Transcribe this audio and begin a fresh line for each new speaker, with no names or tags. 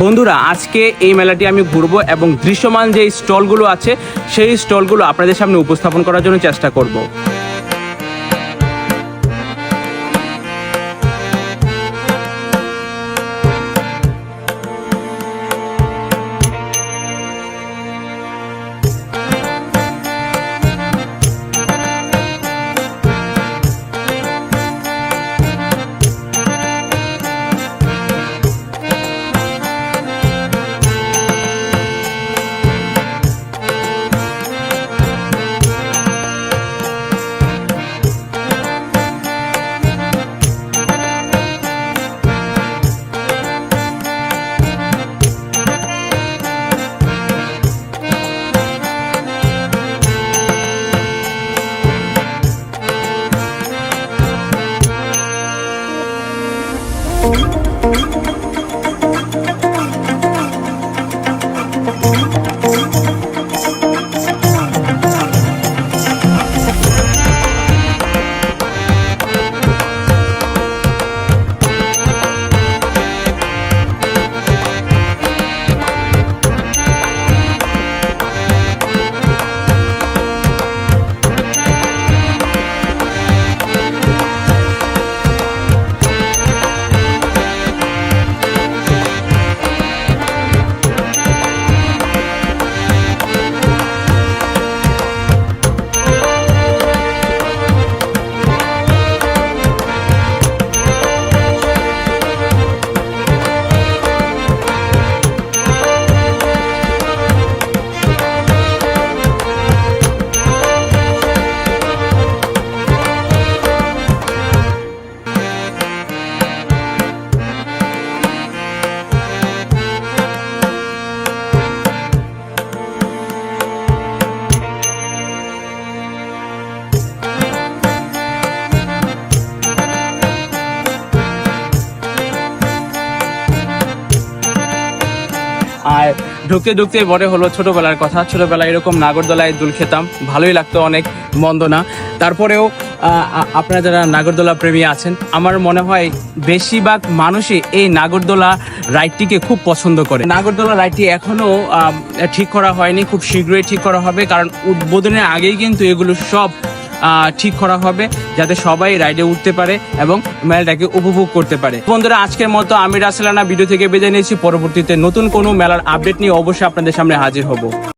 বন্ধুরা, আজকে এই মেলাটি আমি ঘুরবো এবং দৃশ্যমান যে স্টলগুলো আছে সেই স্টলগুলো আপনাদের সামনে উপস্থাপন করার জন্য চেষ্টা করব। আর ঢুকতে ঢুকতে মনে হলো ছোটবেলার কথা। ছোটবেলায় এরকম নাগরদোলায় দুল খেতাম, ভালোই লাগতো, অনেক মন্দ না। তারপরেও আপনারা যারা নাগরদোলা প্রেমী আছেন, আমার মনে হয় বেশিরভাগ মানুষই এই নাগরদোলা রাইডটিকে খুব পছন্দ করে। নাগরদোলা রাইডটি এখনো ঠিক করা হয়নি, খুব শীঘ্রই ঠিক করা হবে, কারণ উদ্বোধনের আগেই কিন্তু এগুলো সব ঠিক করা হবে যাতে সবাই রাইডে উঠতে পারে এবং মেলাটাকে উপভোগ করতে পারে। বন্ধুরা, আজকের মতো আমি রাসেল রানা ভিডিও থেকে বিদায় নিয়েছি। পরবর্তীতে নতুন কোনো মেলার আপডেট নিয়ে অবশ্যই আপনাদের সামনে হাজির হব।